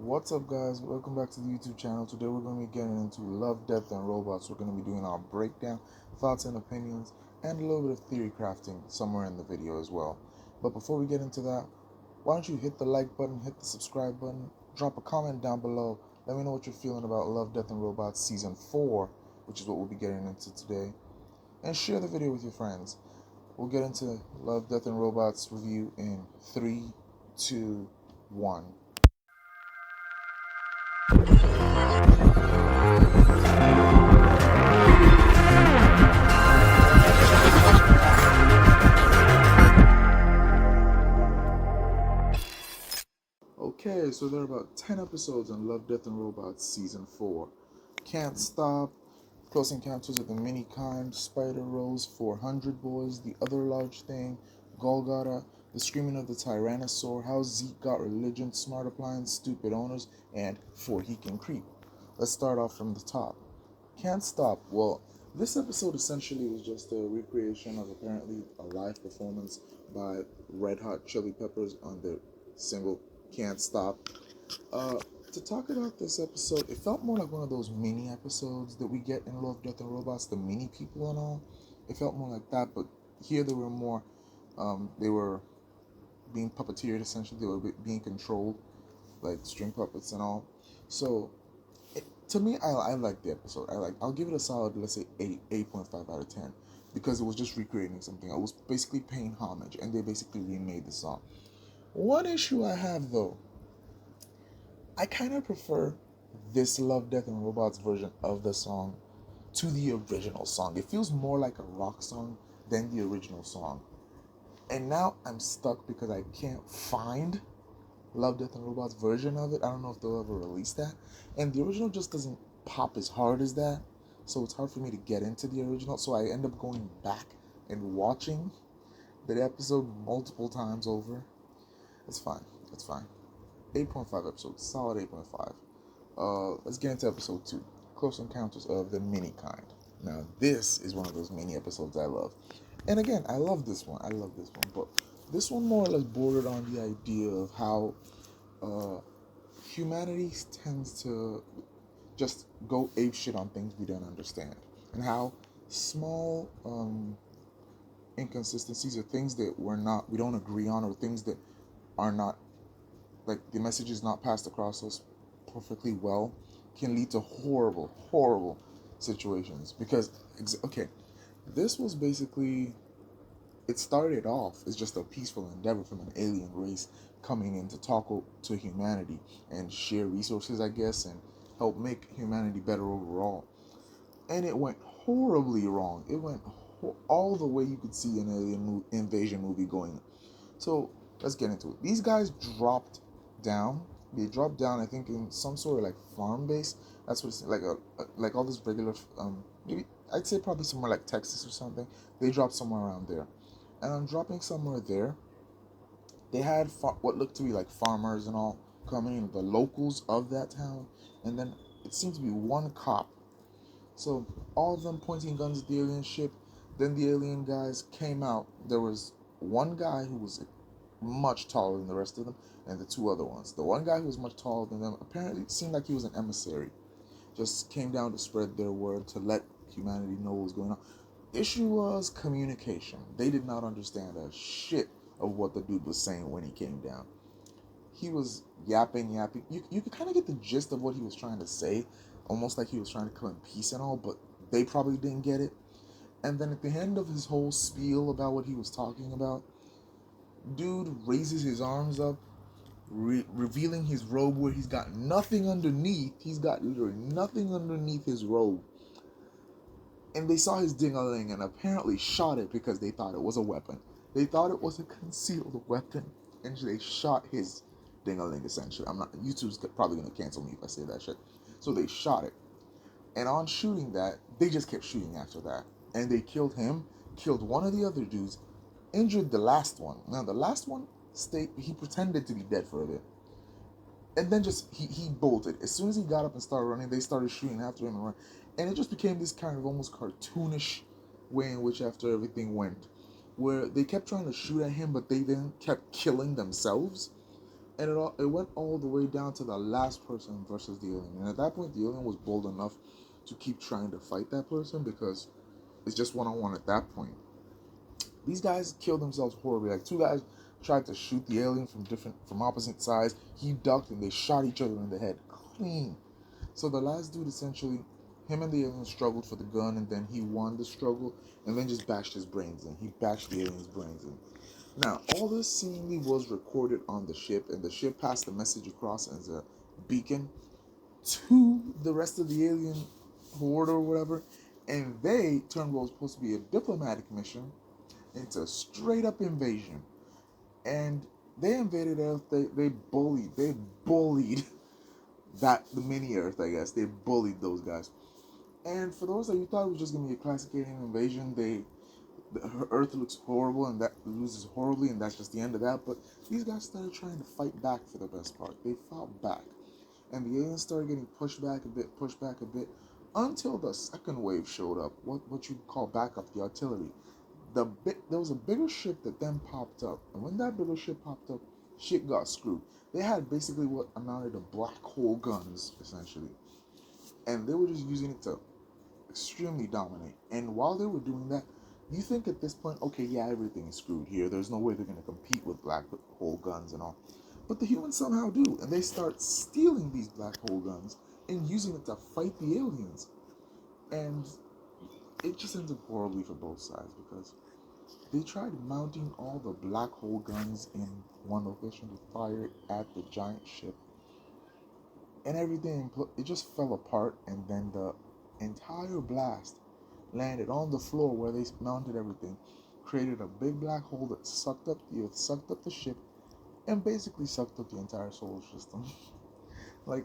What's up, guys? Welcome back to the YouTube channel. Today we're going to be getting into Love, Death, and Robots. We're going to be doing our breakdown, thoughts and opinions, and a little bit of theory crafting somewhere in the video as well. But before we get into that, why don't you hit the like button, hit the subscribe button, drop a comment down below. Let me know what you're feeling about Love, Death, and Robots Season 4, which is what we'll be getting into today. And share the video with your friends. We'll get into Love, Death, and Robots review in 3, 2, 1. Okay, so there are about 10 episodes in Love, Death, and Robots Season 4. Can't Stop, Close Encounters of the Mini Kind, Spider Rose, 400 Boys, The Other Large Thing, Golgotha, The Screaming of the Tyrannosaur, How Zeke Got Religion, Smart Appliance, Stupid Owners, and For He Can Creep. Let's start off from the top. Can't Stop. Well, this episode essentially was just a recreation of apparently a live performance by Red Hot Chili Peppers on their single Can't Stop. Uh, to talk about this episode, it felt more like one of those mini episodes that we get in Love, Death, and Robots, the mini people and all. It felt more like that, but here they were more, they were being puppeteered essentially. They were being controlled, like string puppets and all. So to me, I like the episode. I'll give it a solid, let's say 8.5 out of 10, because it was just recreating something. I was basically paying homage, and they basically remade the song. One issue I have though, I kind of prefer this Love, Death, and Robots version of the song to the original song. It feels more like a rock song than the original song. And now I'm stuck because I can't find Love, Death, and Robots version of it. I don't know if they'll ever release that. And the original just doesn't pop as hard as that. So it's hard for me to get into the original. So I end up going back and watching the episode multiple times over. It's fine. It's fine. 8.5 episodes. Solid 8.5. Let's get into episode 2. Close Encounters of the Mini Kind. Now, this is one of those mini episodes I love. And again, I love this one. But this one more or less bordered on the idea of how humanity tends to just go ape shit on things we don't understand. And how small inconsistencies or things that we don't agree on, or things that are not, like, the message is not passed across us perfectly well, can lead to horrible situations. Because, okay, this was basically, it started off as just a peaceful endeavor from an alien race coming in to talk to humanity and share resources, I guess, and help make humanity better overall. And it went horribly wrong. It went all the way you could see an alien invasion movie going. So let's get into it. These guys dropped down. They dropped down, I think, in some sort of like farm base. That's what it's like all this regular. Maybe I'd say probably somewhere like Texas or something. They dropped somewhere around there, and on dropping somewhere there, they had what looked to be like farmers and all coming in, the locals of that town, and then it seemed to be one cop. So all of them pointing guns at the alien ship. Then the alien guys came out. There was one guy who was much taller than the rest of them, and the two other ones. The one guy who was much taller than them apparently seemed like he was an emissary. Just came down to spread their word, to let humanity know what was going on. Issue was communication. They did not understand a shit of what the dude was saying when he came down. He was yapping. You could kind of get the gist of what he was trying to say, almost like he was trying to claim peace and all, but they probably didn't get it. And then at the end of his whole spiel about what he was talking about, dude raises his arms up, revealing his robe where he's got nothing underneath. He's got literally nothing underneath his robe. And they saw his ding-a-ling and apparently shot it because they thought it was a weapon. They thought it was a concealed weapon, and they shot his ding-a-ling, essentially. YouTube's probably going to cancel me if I say that shit. So they shot it. And on shooting that, they just kept shooting after that. And they killed him, killed one of the other dudes, injured the last one. Now, the last one, he pretended to be dead for a bit. And then he bolted. As soon as he got up and started running, they started shooting after him and running. And it just became this kind of almost cartoonish way in which after everything went, where they kept trying to shoot at him, but they then kept killing themselves. And it went all the way down to the last person versus the alien. And at that point, the alien was bold enough to keep trying to fight that person because it's just one on one at that point. These guys killed themselves horribly. Like two guys tried to shoot the alien from opposite sides. He ducked and they shot each other in the head clean. So the last dude essentially, him and the alien struggled for the gun, and then he won the struggle, and then just bashed his brains in. He bashed the alien's brains in. Now, all this seemingly was recorded on the ship, and the ship passed the message across as a beacon to the rest of the alien horde or whatever, and they turned what was supposed to be a diplomatic mission into a straight up invasion. And they invaded Earth. They bullied that the mini Earth. I guess they bullied those guys. And for those that you thought it was just gonna be a classic alien invasion, Earth looks horrible and that loses horribly, and that's just the end of that. But these guys started trying to fight back for the best part. They fought back, and the aliens started getting pushed back a bit, until the second wave showed up. What you call backup, the artillery. There was a bigger ship that then popped up, and when that bigger ship popped up, shit got screwed. They had basically what amounted to black hole guns, essentially, and they were just using it to extremely dominate. And while they were doing that, you think at this point, okay, yeah, everything is screwed here. There's no way they're going to compete with black hole guns and all. But the humans somehow do, and they start stealing these black hole guns and using it to fight the aliens. And it just ends up horribly for both sides because they tried mounting all the black hole guns in one location to fire it at the giant ship, and everything, it just fell apart, and then the entire blast landed on the floor where they mounted everything, created a big black hole that sucked up the Earth, sucked up the ship, and basically sucked up the entire solar system. Like,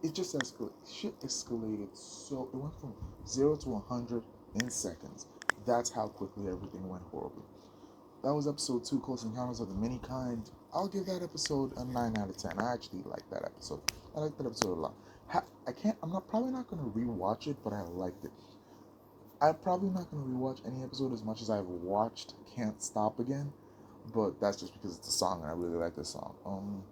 it just escalated. Shit escalated so it went from 0 to 100 in seconds. That's how quickly everything went horribly. That was episode 2, Close Encounters of the Mini Kind. I'll give that episode a 9 out of 10. I actually like that episode. I like that episode a lot. I'm probably not going to rewatch it, but I liked it. I'm probably not going to rewatch any episode as much as I've watched Can't Stop Again, but that's just because it's a song and I really like this song.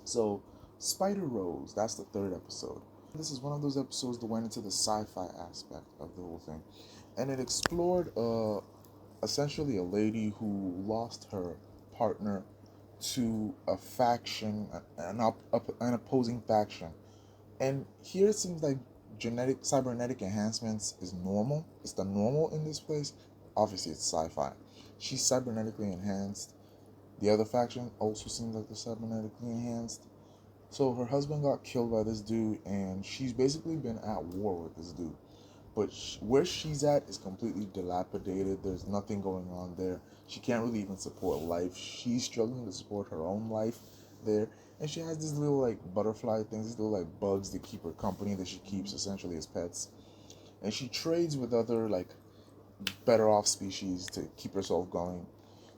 So, Spider Rose, that's the 3rd episode. This is one of those episodes that went into the sci-fi aspect of the whole thing, and it explored essentially a lady who lost her partner to a faction, an opposing faction. And here it seems like cybernetic enhancements is normal. It's the normal in this place. Obviously, it's sci-fi. She's cybernetically enhanced. The other faction also seems like they're cybernetically enhanced. So her husband got killed by this dude, and she's basically been at war with this dude. But where she's at is completely dilapidated. There's nothing going on there. She can't really even support life. She's struggling to support her own life there. And she has these little like butterfly things, these little like bugs that keep her company, that she keeps essentially as pets. And she trades with other like better off species to keep herself going.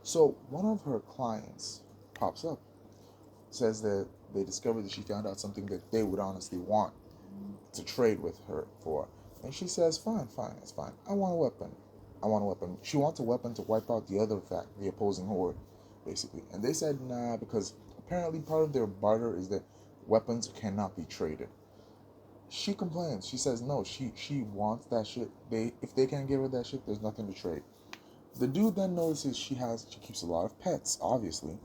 So one of her clients pops up, says that they discovered that she found out something that they would honestly want to trade with her for. And she says, fine, it's fine. I want a weapon. She wants a weapon to wipe out the opposing horde, basically. And they said, nah, because apparently part of their barter is that weapons cannot be traded. She complains. She says, no, she wants that shit. If they can't give her that shit, there's nothing to trade. The dude then notices she keeps a lot of pets, obviously.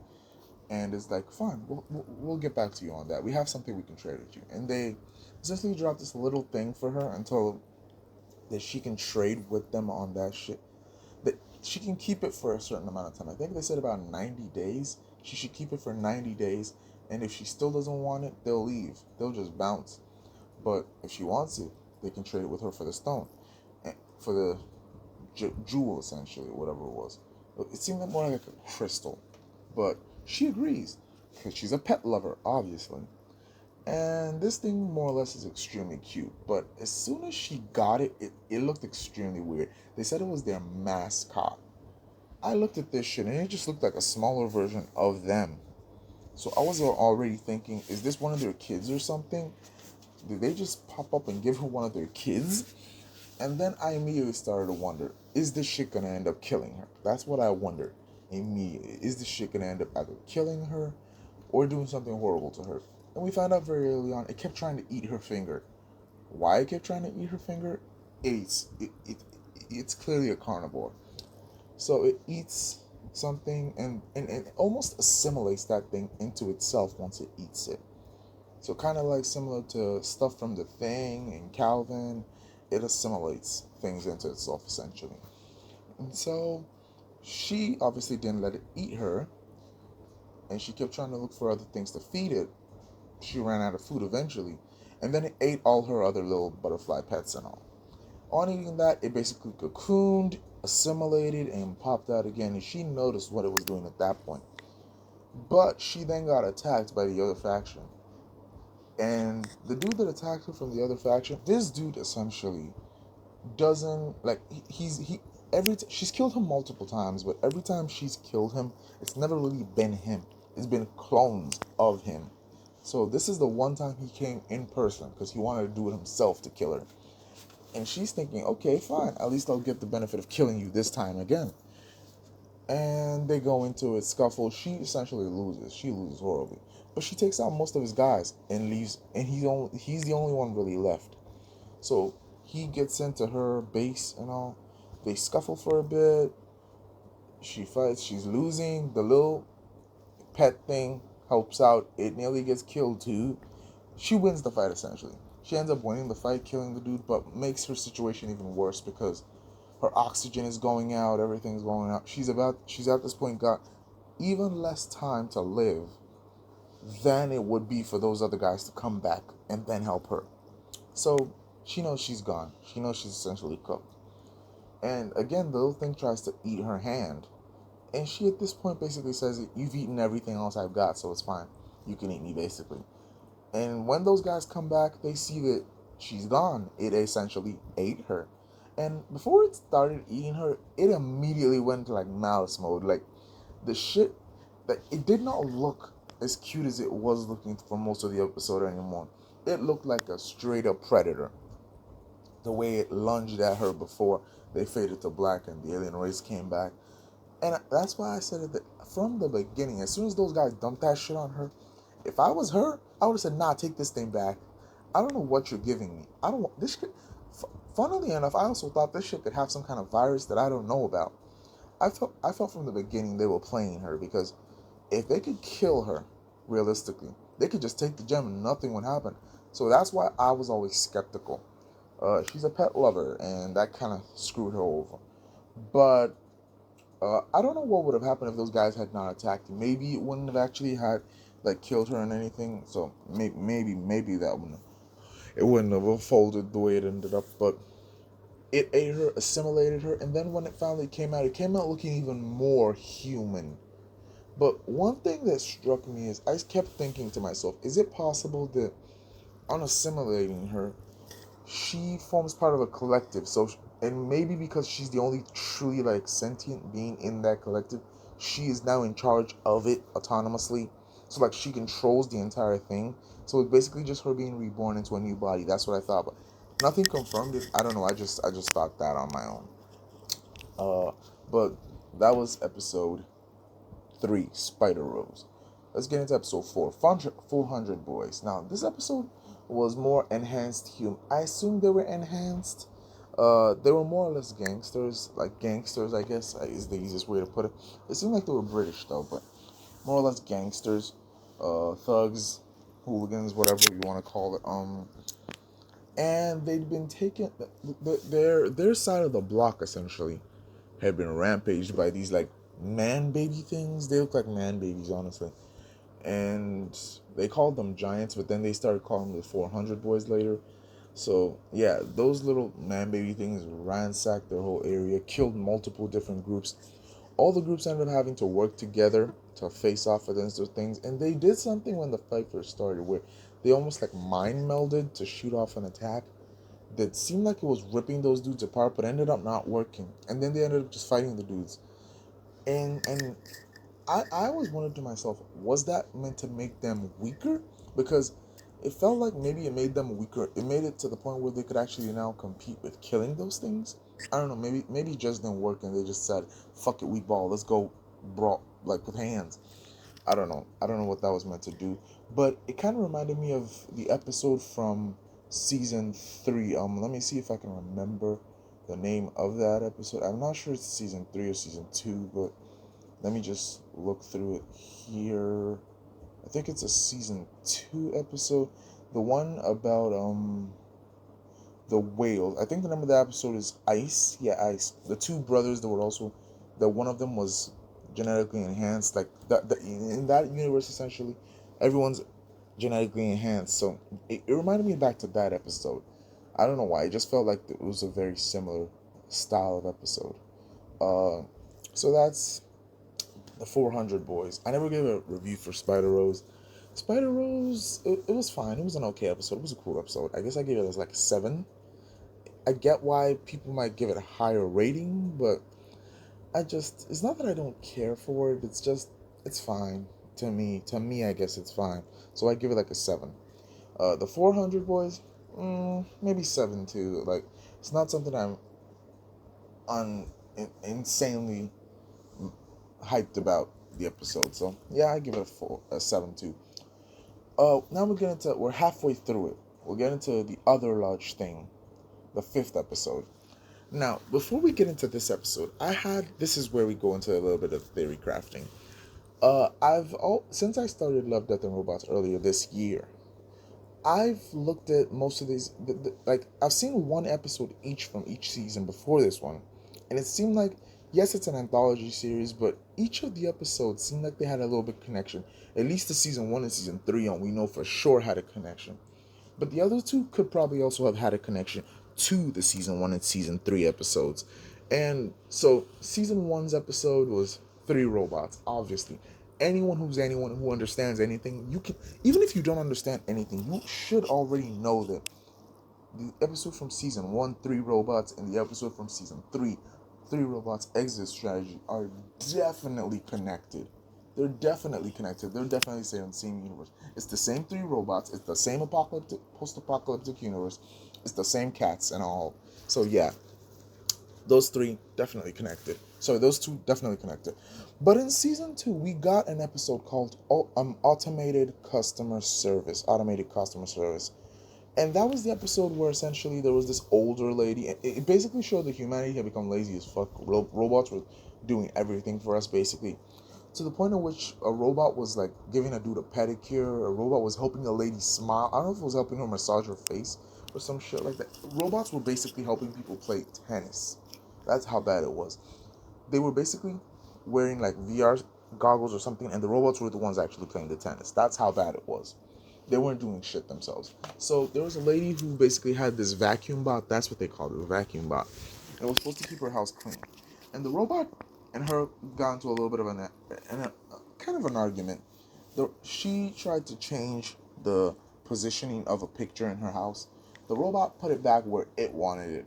And it's like, fine, we'll get back to you on that. We have something we can trade with you. And they essentially drop this little thing for her until that she can trade with them on that shit. That she can keep it for a certain amount of time. I think they said about 90 days. She should keep it for 90 days. And if she still doesn't want it, they'll leave. They'll just bounce. But if she wants it, they can trade it with her for the stone. For the jewel, essentially, whatever it was. It seemed more like a crystal. But she agrees, because she's a pet lover, obviously. And this thing more or less is extremely cute. But as soon as she got it, it looked extremely weird. They said it was their mascot. I looked at this shit and it just looked like a smaller version of them. So I was already thinking, is this one of their kids or something? Did they just pop up and give her one of their kids? And then I immediately started to wonder, is this shit gonna end up killing her? That's what I wondered immediately. Is this shit gonna end up either killing her or doing something horrible to her. And we found out very early on it kept trying to eat her finger. Why it kept trying to eat her finger? It's clearly a carnivore. So it eats something and it almost assimilates that thing into itself once it eats it. So kind of like similar to stuff from The Thing and Calvin, it assimilates things into itself essentially. And so she obviously didn't let it eat her, and she kept trying to look for other things to feed it. She ran out of food eventually, and then it ate all her other little butterfly pets and all. On eating that, it basically cocooned, assimilated, and popped out again, and she noticed what it was doing at that point. But she then got attacked by the other faction. And the dude that attacked her from the other faction, this dude essentially doesn't like he she's killed him multiple times, but every time she's killed him, it's never really been him. It's been clones of him. So this is the one time he came in person because he wanted to do it himself to kill her. And she's thinking, okay, fine, at least I'll get the benefit of killing you this time again. And they go into a scuffle. She essentially loses. She loses horribly. But she takes out most of his guys and leaves, and he's the only one really left. So he gets sent to her base and all. They scuffle for a bit. She fights. She's losing. The little pet thing helps out. It nearly gets killed too. She wins the fight essentially. She ends up winning the fight, killing the dude, but makes her situation even worse because her oxygen is going out, everything's going out. She's at this point got even less time to live than it would be for those other guys to come back and then help her. So she knows she's gone. She knows she's essentially cooked. And again, the little thing tries to eat her hand. And she at this point basically says, you've eaten everything else I've got, so it's fine. You can eat me basically. And when those guys come back, they see that she's gone. It essentially ate her. And before it started eating her, it immediately went into like malice mode. Like the shit that it did not look as cute as it was looking for most of the episode anymore. It looked like a straight up predator. The way it lunged at her before they faded to black and the alien race came back. And that's why I said it from the beginning. As soon as those guys dumped that shit on her, if I was her, I would have said, "Nah, take this thing back. I don't know what you're giving me. I don't want this shit." Funnily enough, I also thought this shit could have some kind of virus that I don't know about. I felt from the beginning they were playing her because if they could kill her, realistically, they could just take the gem and nothing would happen. So that's why I was always skeptical. She's a pet lover, and that kind of screwed her over. But I don't know what would have happened if those guys had not attacked. Maybe it wouldn't have actually had like killed her and anything. So maybe that wouldn't it wouldn't have unfolded the way it ended up. But it ate her, assimilated her, and then when it finally came out, it came out looking even more human. But one thing that struck me is I kept thinking to myself, is it possible that on assimilating her, she forms part of a collective? So, and maybe because she's the only truly like sentient being in that collective, she is now in charge of it autonomously. So like she controls the entire thing. So it's basically just her being reborn into a new body. That's what I thought, but nothing confirmed it. I don't know. I just thought that on my own. But that was episode 3, Spider Rose. Let's get into episode 4, 400 Boys. Now, this episode was more enhanced humor. I assume they were enhanced. They were more or less gangsters, like gangsters, I guess is the easiest way to put it. It seemed like they were British though, but more or less gangsters, thugs, hooligans, whatever you want to call it. And they'd been taken. Their side of the block essentially had been rampaged by these like man baby things. They look like man babies, honestly. And they called them giants, but then they started calling them the 400 boys later. So yeah, those little man baby things ransacked their whole area, killed multiple different groups. All the groups ended up having to work together to face off against those things, and they did something when the fight first started where they almost like mind melded to shoot off an attack that seemed like it was ripping those dudes apart, but ended up not working. And then they ended up just fighting the dudes. And I always wondered to myself, was that meant to make them weaker? Because it felt like maybe it made them weaker. It made it to the point where they could actually now compete with killing those things. I don't know. Maybe it just didn't work, and they just said, "Fuck it, we ball. Let's go, brawl like with hands." I don't know. I don't know what that was meant to do, but it kind of reminded me of the episode from season 3. Let me see if I can remember the name of that episode. I'm not sure it's season 3 or season 2, but let me just look through it here. I think it's a season 2 episode. The one about the whale. I think the name of the episode is Ice. Yeah, Ice. The two brothers that were also, that one of them was genetically enhanced. Like that in that universe, essentially, everyone's genetically enhanced. So it reminded me back to that episode. I don't know why. It just felt like it was a very similar style of episode. Uh, so that's the 400 Boys. I never gave a review for Spider Rose. Spider Rose, it was fine. It was an okay episode. It was a cool episode. I guess I gave it as like a 7. I get why people might give it a higher rating, but it's not that I don't care for it. It's just, it's fine to me. To me, I guess it's fine. So I give it like a 7. The 400 Boys, maybe 7 too. Like, it's not something I'm insanely hyped about the episode. So yeah, I give it a 7 too. Now we're halfway through it. We'll get into the other large thing, the 5th episode. Now, before we get into this episode, this is where we go into a little bit of theory crafting. Since I started Love, Death, and Robots earlier this year, I've looked at most of these, like, I've seen one episode each from each season before this one, and it seemed like, yes, it's an anthology series, but each of the episodes seemed like they had a little bit of connection. At least the season 1 and season 3 on, we know for sure had a connection. But the other two could probably also have had a connection to the season 1 and season 3 episodes. And so season 1's episode was 3 robots, obviously. Anyone who understands anything, you can, even if you don't understand anything, you should already know that the episode from season 1, 3 robots, and the episode from season 3, 3 robots exit strategy, are definitely connected. They're definitely connected. They're definitely in the same universe. It's the same 3 robots. It's the same post-apocalyptic universe. It's the same cats and all. So yeah, those 3 definitely connected. Sorry, those 2 definitely connected. But in season 2, we got an episode called Automated Customer Service. Automated Customer Service. And that was the episode where essentially there was this older lady. It basically showed that humanity had become lazy as fuck. Robots were doing everything for us, basically. To the point in which a robot was like giving a dude a pedicure. A robot was helping a lady smile. I don't know if it was helping her massage her face or some shit like that. Robots were basically helping people play tennis. That's how bad it was. They were basically wearing like VR goggles or something, and the robots were the ones actually playing the tennis. That's how bad it was. They weren't doing shit themselves. So there was a lady who basically had this vacuum bot. That's what they called it, a vacuum bot. And it was supposed to keep her house clean. And the robot and her got into a little bit of kind of an argument. She tried to change the positioning of a picture in her house. The robot put it back where it wanted it.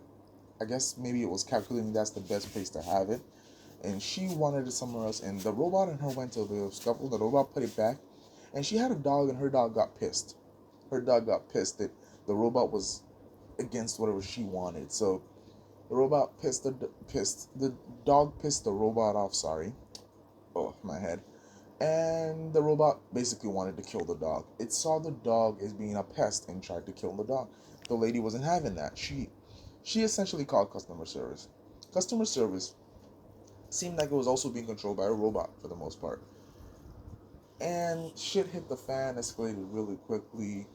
I guess maybe it was calculating that's the best place to have it. And she wanted it somewhere else. And the robot and her went to the scuffle. The robot put it back. And she had a dog, and her dog got pissed. Her dog got pissed that the robot was against whatever she wanted. So the robot the dog pissed the robot off. Sorry, oh my head. And the robot basically wanted to kill the dog. It saw the dog as being a pest and tried to kill the dog. The lady wasn't having that. She essentially called customer service. Customer service seemed like it was also being controlled by a robot for the most part. And shit hit the fan, escalated really quickly,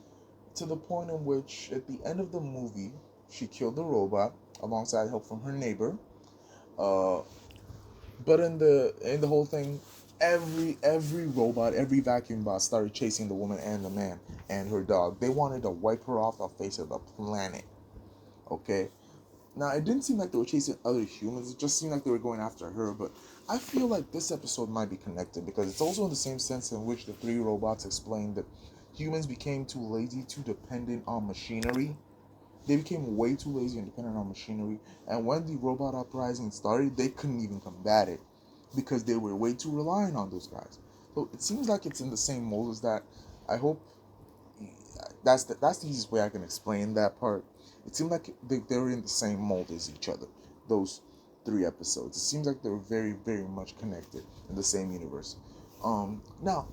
to the point in which, at the end of the movie, she killed the robot alongside help from her neighbor. Uh, but in the whole thing, every robot, every vacuum bot started chasing the woman and the man and her dog. They wanted to wipe her off the face of the planet. Okay. Now, it didn't seem like they were chasing other humans. It just seemed like they were going after her. But I feel like this episode might be connected because it's also in the same sense in which the 3 robots explained that humans became too lazy, too dependent on machinery. They became way too lazy and dependent on machinery. And when the robot uprising started, they couldn't even combat it because they were way too reliant on those guys. So it seems like it's in the same mold as that. I hope that's the easiest way I can explain that part. It seemed like they were in the same mold as each other. Those 3 episodes. It seems like they were very, very much connected in the same universe. Now,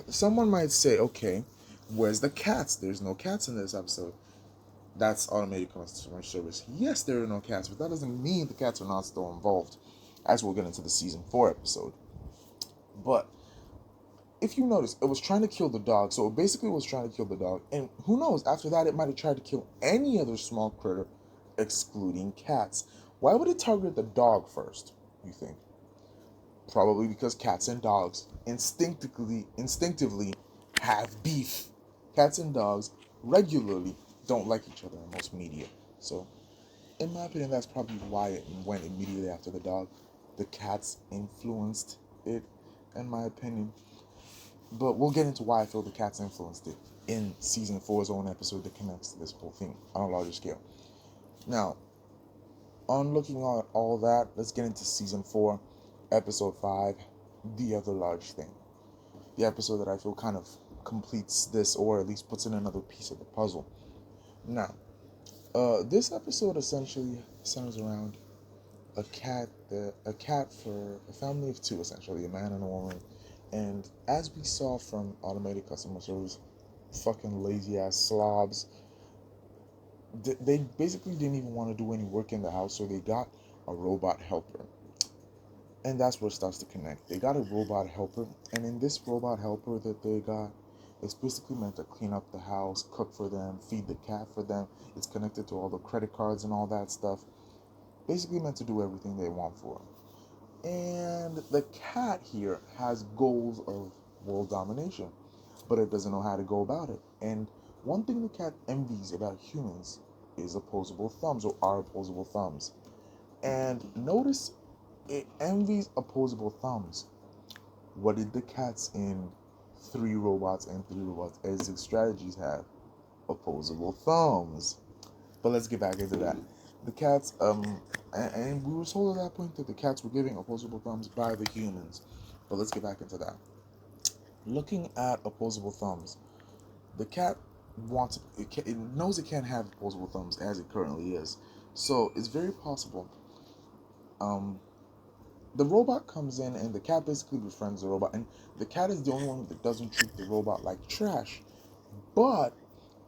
someone might say, okay, where's the cats? There's no cats in this episode. That's automated customer service. Yes, there are no cats, but that doesn't mean the cats are not still involved, as we'll get into the season 4 episode. But if you notice, it was trying to kill the dog, so it basically was trying to kill the dog. And who knows, after that, it might have tried to kill any other small critter, excluding cats. Why would it target the dog first, you think? Probably because cats and dogs instinctively have beef. Cats and dogs regularly don't like each other in most media. So, in my opinion, that's probably why it went immediately after the dog. The cats influenced it, in my opinion. But we'll get into why I feel the cats influenced it in season 4's own episode that connects to this whole thing on a larger scale. Now, on looking at all that, let's get into season 4, episode 5, The Other Large Thing. The episode that I feel kind of completes this, or at least puts in another piece of the puzzle. Now, this episode essentially centers around a cat for a family of two, essentially, a man and a woman. And as we saw from automated customer service, fucking lazy ass slobs, they basically didn't even want to do any work in the house, so they got a robot helper. And that's where it starts to connect. They got a robot helper, and in this robot helper that they got, it's basically meant to clean up the house, cook for them, feed the cat for them. It's connected to all the credit cards and all that stuff. Basically meant to do everything they want for them. And the cat here has goals of world domination, but it doesn't know how to go about it. And one thing the cat envies about humans is opposable thumbs, or our opposable thumbs. And notice it envies opposable thumbs. What did the cats in Three Robots and Three Robots Exit Strategies have? Opposable thumbs. But let's get back into that. The cats, and we were told at that point that the cats were giving opposable thumbs by the humans. But let's get back into that. Looking at opposable thumbs, the cat it knows it can't have opposable thumbs as it currently is. So it's very possible. Um, the robot comes in and the cat basically befriends the robot, and the cat is the only one that doesn't treat the robot like trash, but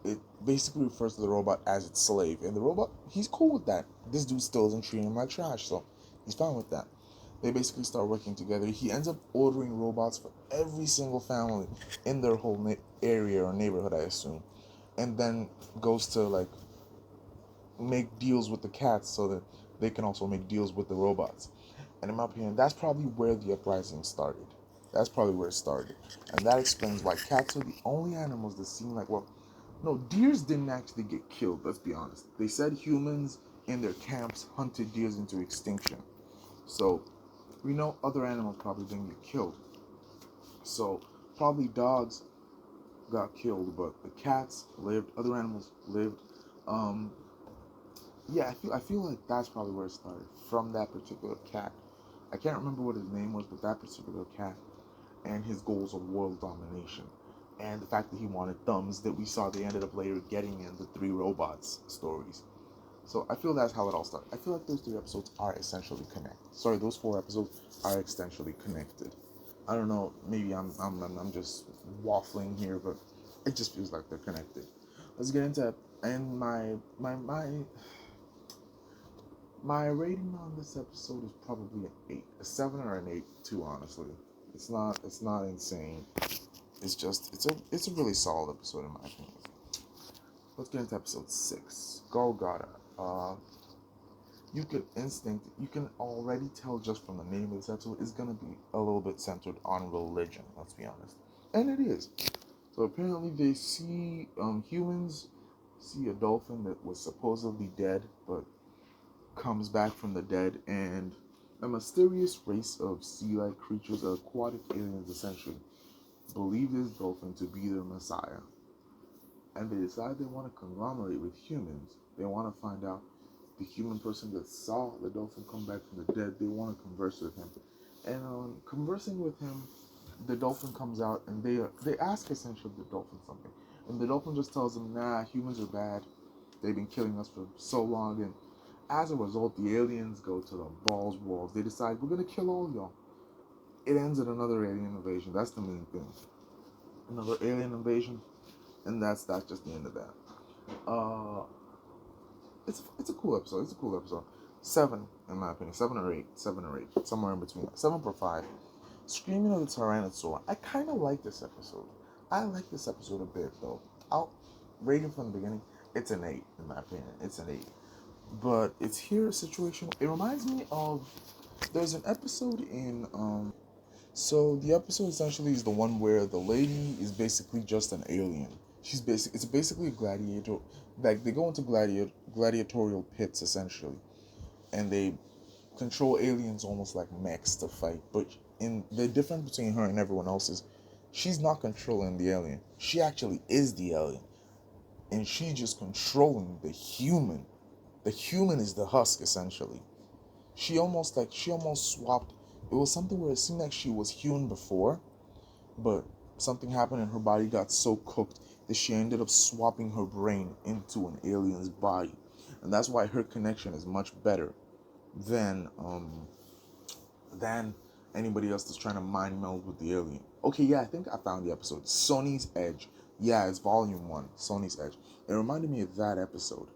it basically refers to the robot as its slave, and the robot, he's cool with that. This dude still isn't treating him like trash, so he's fine with that. They basically start working together. He ends up ordering robots for every single family in their whole area or neighborhood, I assume, and then goes to like make deals with the cats so that they can also make deals with the robots. And in my opinion, that's probably where the uprising started. That's probably where it started. And that explains why cats are the only animals that seem like, well, no, deers didn't actually get killed, let's be honest. They said humans in their camps hunted deers into extinction. So, we know other animals probably didn't get killed. So, probably dogs got killed, but the cats lived, other animals lived. Um, yeah, I feel like that's probably where it started, from that particular cat. I can't remember what his name was, but that particular cat and his goals of world domination. And the fact that he wanted thumbs that we saw they ended up later getting in the Three Robots stories. So I feel that's how it all started. I feel like those 3 episodes are essentially connected. Sorry, those 4 episodes are essentially connected. I don't know, maybe I'm just waffling here, but it just feels like they're connected. Let's get into it. And my rating on this episode is probably an 8, a 7 or an 8 too. Honestly, it's not insane. It's a really solid episode in my opinion. Let's get into episode 6, Golgotha. You can already tell just from the name of this episode, it's gonna be a little bit centered on religion. Let's be honest, and it is. So apparently they see humans see a dolphin that was supposedly dead, but comes back from the dead, and a mysterious race of sea-like creatures, aquatic aliens essentially, believe this dolphin to be their messiah. And they decide they want to conglomerate with humans. They want to find out the human person that saw the dolphin come back from the dead. They want to converse with him. And conversing with him, the dolphin comes out and they ask essentially the dolphin something. And the dolphin just tells them, nah, humans are bad. They've been killing us for so long, and as a result, the aliens go to the balls walls. They decide, we're going to kill all y'all. it ends in another alien invasion. That's the main thing. Another alien invasion, and that's just the end of that. Uh, it's a cool episode. It's a cool episode. 7, in my opinion, 7 or 8, somewhere in between. 7.5. Screaming of the Tyrannosaur. I kind of like this episode. I like this episode a bit though. I'll rate it from the beginning. It's an 8 in my opinion. It's an 8. But it's here a situation. It reminds me of there's an episode in so the episode essentially is the one where the lady is basically just an alien. It's basically a gladiator. Like they go into gladiatorial pits essentially, and they control aliens almost like mechs to fight. But in the difference between her and everyone else is, she's not controlling the alien. She actually is the alien, and she's just controlling the human. The human is the husk essentially. She almost swapped. It was something where it seemed like she was human before, but something happened and her body got so cooked that she ended up swapping her brain into an alien's body, and that's why her connection is much better than than anybody else that's trying to mind meld with the alien. Okay, yeah, I think I found the episode. Sony's Edge. Yeah, it's volume 1, Sony's Edge. It reminded me of that episode.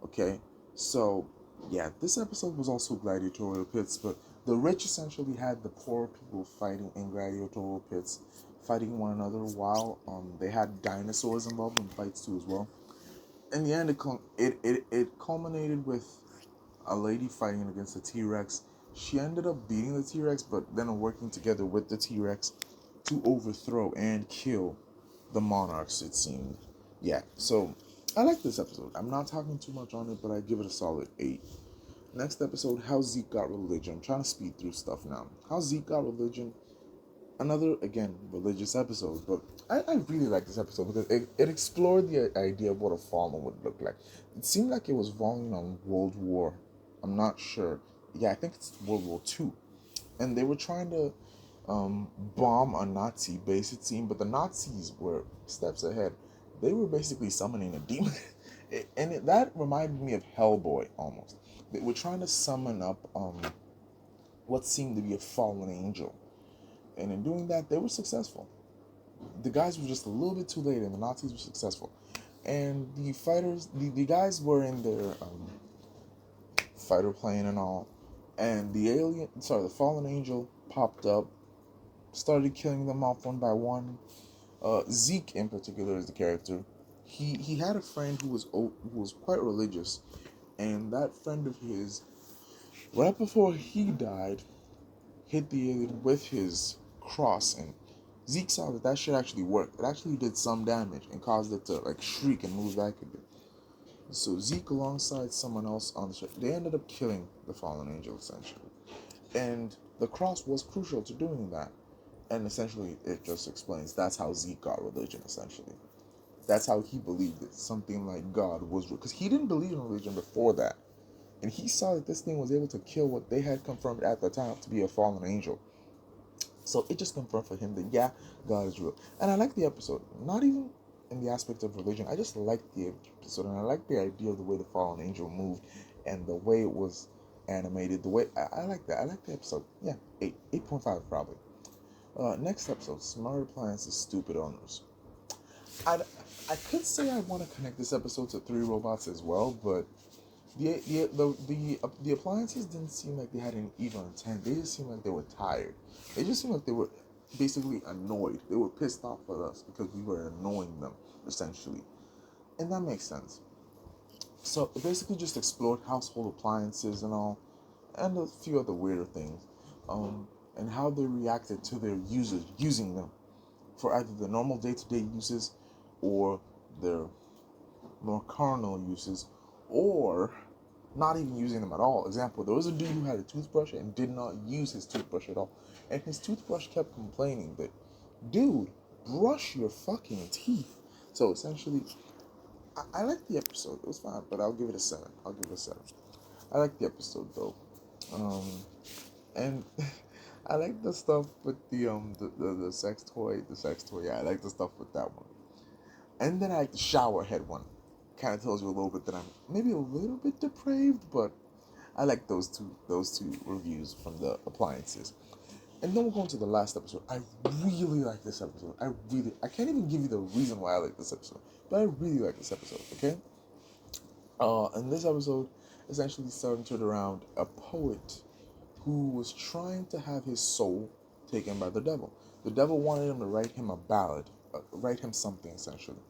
Okay, so yeah, this episode was also gladiatorial pits, but the rich essentially had the poor people fighting in gladiatorial pits, fighting one another while they had dinosaurs involved in fights too as well. In the end, it culminated with a lady fighting against a T-Rex. She ended up beating the T-Rex, but then working together with the T-Rex to overthrow and kill the monarchs, it seemed. Yeah, so I like this episode. I'm not talking too much on it, but I give it a solid 8. Next episode, How Zeke Got Religion. I'm trying to speed through stuff now. How Zeke Got Religion. Another, again, religious episode, but I really like this episode because it explored the idea of what a fallen would look like. It seemed like it was falling on World War. I'm not sure. Yeah, I think it's World War II. And they were trying to bomb a Nazi base, it seemed, but the Nazis were steps ahead. They were basically summoning a demon. That reminded me of Hellboy almost. They were trying to summon up what seemed to be a fallen angel. And in doing that, they were successful. The guys were just a little bit too late, and the Nazis were successful. And the fighters, the guys were in their fighter plane and all. And the fallen angel popped up, started killing them off one by one. Zeke, in particular, is the character. He had a friend who was quite religious, and that friend of his, right before he died, hit the alien with his cross, and Zeke saw that shit actually worked. It actually did some damage and caused it to like shriek and move back a bit. So Zeke, alongside someone else on the ship, they ended up killing the fallen angel essentially, and the cross was crucial to doing that. And essentially, it just explains that's how Zeke got religion. Essentially, that's how he believed it. Something like God was real, because he didn't believe in religion before that, and he saw that this thing was able to kill what they had confirmed at the time to be a fallen angel. So it just confirmed for him that yeah, God is real. And I like the episode. Not even in the aspect of religion. I just like the episode, and I like the idea of the way the fallen angel moved and the way it was animated. The way I like that. I like the episode. Yeah, 8.5 probably. Next episode, Smart Appliances, Stupid Owners. I I could say I want to connect this episode to Three Robots as well, but the appliances didn't seem like they had any evil intent. They just seemed like they were tired. They just seemed like they were basically annoyed. They were pissed off with us because we were annoying them, essentially. And that makes sense. So it basically just explored household appliances and all, and a few other weirder things, and how they reacted to their users using them for either the normal day-to-day uses or their more carnal uses, or not even using them at all. Example, there was a dude who had a toothbrush and did not use his toothbrush at all. And his toothbrush kept complaining that, dude, brush your fucking teeth. So essentially, I like the episode. It was fine, but I'll give it a 7. I'll give it a 7. I like the episode though. And I like the stuff with the sex toy. The sex toy, yeah, I like the stuff with that one. And then I like the shower head one. Kind of tells you a little bit that I'm maybe a little bit depraved, but I like those two reviews from the appliances. And then we'll go into the last episode. I really like this episode. I can't even give you the reason why I like this episode, but I really like this episode. Okay. And this episode essentially centered around a poet who was trying to have his soul taken by the devil. The devil wanted him to write him a ballad, write him something essentially.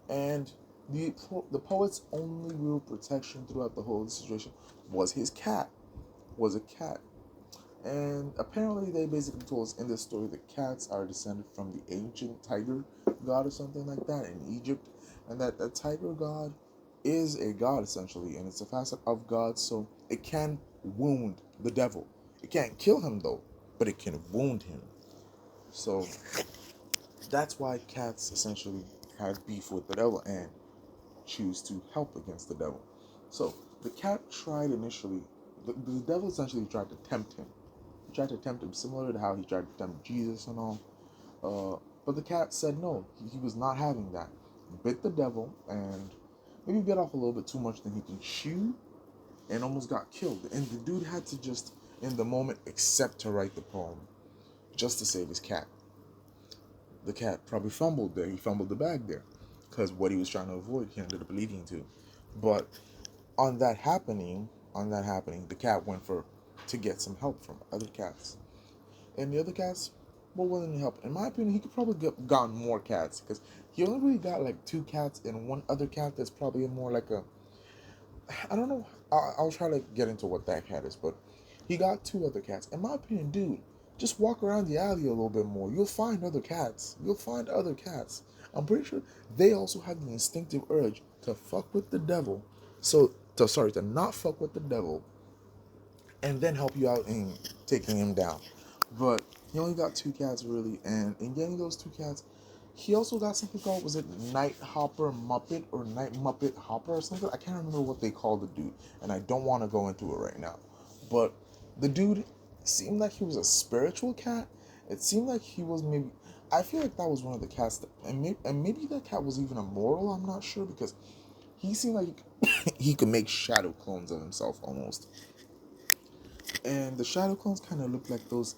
And the poet's only real protection throughout the whole situation was his cat, was a cat. And apparently, they basically told us in this story that cats are descended from the ancient tiger god or something like that in Egypt, and that the tiger god is a god essentially, and it's a facet of God, so it can wound the devil. It can't kill him though, but it can wound him. So that's why cats essentially have beef with the devil and choose to help against the devil. So the cat tried initially, the devil essentially tried to tempt him. He tried to tempt him, similar to how he tried to tempt Jesus and all. But the cat said no, he was not having that. Bit the devil and maybe bit off a little bit too much than he can chew and almost got killed. And the dude had to just, in the moment, accept to write the poem just to save his cat. The cat probably fumbled there. He fumbled the bag there because what he was trying to avoid, he ended up leading to. But on that happening, the cat went for to get some help from other cats, and the other cats were willing to help. In my opinion, he could probably gotten more cats because he only really got like two cats and one other cat that's probably more like a, I don't know. I'll try to get into what that cat is, but he got two other cats. In my opinion, dude, just walk around the alley a little bit more. You'll find other cats. You'll find other cats. I'm pretty sure they also have the instinctive urge to fuck with the devil. To not fuck with the devil, and then help you out in taking him down. But he only got two cats really, and in getting those two cats, he also got something called, was it Night Hopper Muppet or Night Muppet Hopper or something? I can't remember what they called the dude, and I don't want to go into it right now. But the dude seemed like he was a spiritual cat. It seemed like he was maybe. I feel like that was one of the cats, and maybe that cat was even immortal. I'm not sure because he seemed like he could make shadow clones of himself almost. And the shadow clones kind of look like those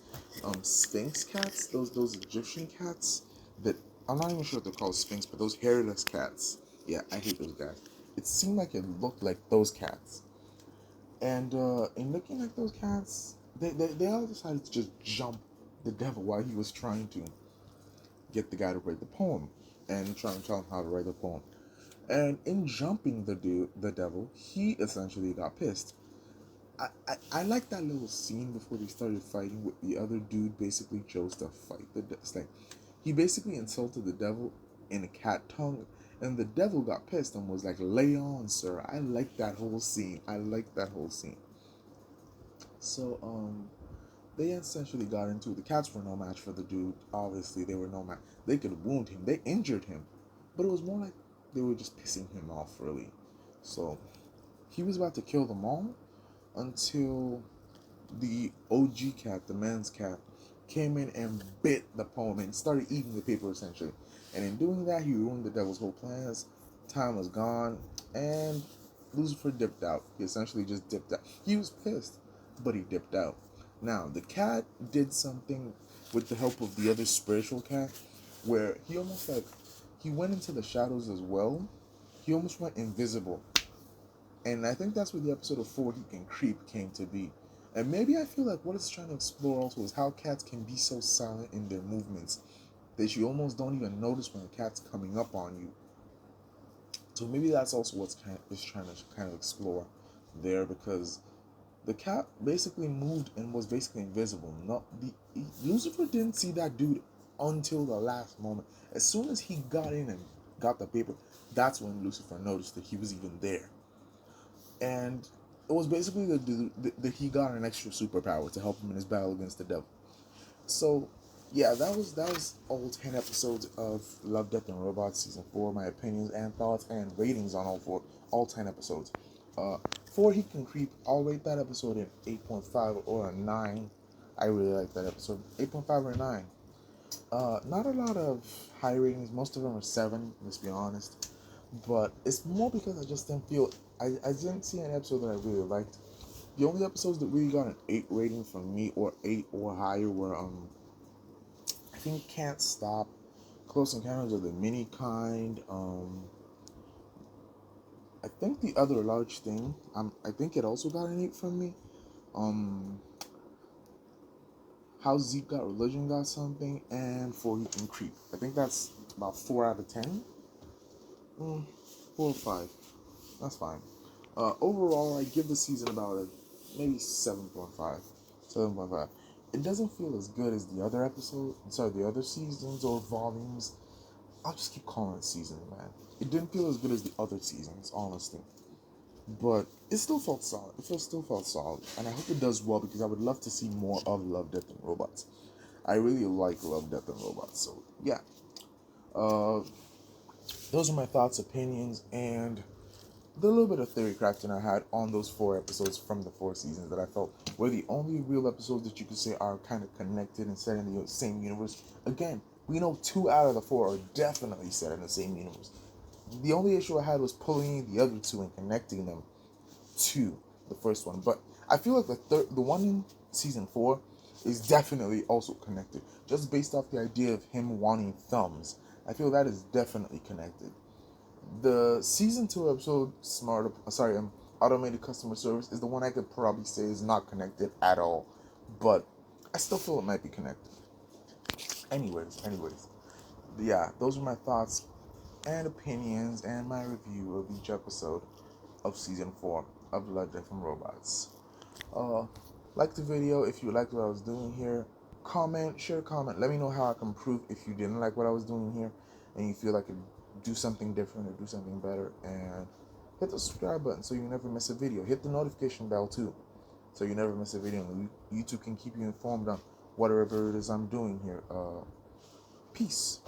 Sphinx cats, those Egyptian cats that I'm not even sure if they're called Sphinx, but those hairless cats. Yeah, I hate those guys. It seemed like it looked like those cats. And in looking like those cats, they all decided to just jump the devil while he was trying to get the guy to write the poem and trying to tell him how to write the poem. And in jumping the devil, he essentially got pissed. I like that little scene before they started fighting with the other dude basically chose to fight it's like he basically insulted the devil in a cat tongue, and the devil got pissed and was like, lay on, sir. I like that whole scene. So they essentially got into it. The cats were no match for the dude. Obviously they were no match. They could wound him, they injured him, but it was more like they were just pissing him off really. So he was about to kill them all until the OG cat, the man's cat, came in and bit the poem and started eating the paper essentially. And in doing that, he ruined the devil's whole plans. Time was gone, and Lucifer dipped out. He essentially just dipped out. He was pissed, but he dipped out. Now, the cat did something with the help of the other spiritual cat, where he almost like, he went into the shadows as well. He almost went invisible. And I think that's where the episode of Four He Can Creep came to be. And maybe I feel like what it's trying to explore also is how cats can be so silent in their movements that you almost don't even notice when a cat's coming up on you. So maybe that's also what's trying to kind of explore there, because the cat basically moved and was basically invisible. Lucifer didn't see that dude until the last moment. As soon as he got in and got the paper, that's when Lucifer noticed that he was even there. And it was basically that he got an extra superpower to help him in his battle against the devil. So, yeah, that was all 10 episodes of Love, Death, and Robots season 4. My opinions and thoughts and ratings on all 10 episodes. For He Can Creep, I'll rate that episode an 8.5 or a 9. I really like that episode. 8.5 or a 9. Not a lot of high ratings. Most of them are 7. Let's be honest. But it's more because I just didn't feel I didn't see an episode that I really liked. The only episodes that really got an 8 rating from me, or 8 or higher, were I think Can't Stop, Close Encounters of the Mini Kind. I think the other large thing. I think it also got an 8 from me. Um, How Zeke Got Religion got something, and For He Can Creep. I think that's about 4 out of 10. 4 or 5. That's fine. Overall, I give the season about a maybe 7.5. 7.5. It doesn't feel as good as the other the other seasons or volumes. I'll just keep calling it seasons, man. It didn't feel as good as the other seasons, honestly. But it still felt solid. Still felt solid. And I hope it does well, because I would love to see more of Love, Death, and Robots. I really like Love, Death, and Robots. So, yeah. Uh, those are my thoughts, opinions, and the little bit of theory crafting I had on those 4 episodes from the 4 seasons that I felt were the only real episodes that you could say are kind of connected and set in the same universe. Again, we know 2 out of the 4 are definitely set in the same universe. The only issue I had was pulling the other 2 and connecting them to the first one. But I feel like the one in season 4 is definitely also connected, just based off the idea of him wanting thumbs. I feel that is definitely connected. The season 2 episode, Automated Customer Service, is the one I could probably say is not connected at all, but I still feel it might be connected. Anyways, yeah, those are my thoughts and opinions and my review of each episode of season 4 of Love, Death, and Robots. Uh, like the video if you liked what I was doing here. Share, comment. Let me know how I can improve if you didn't like what I was doing here and you feel like I could do something different or do something better. And hit the subscribe button so you never miss a video. Hit the notification bell too so you never miss a video. And YouTube can keep you informed on whatever it is I'm doing here. Peace.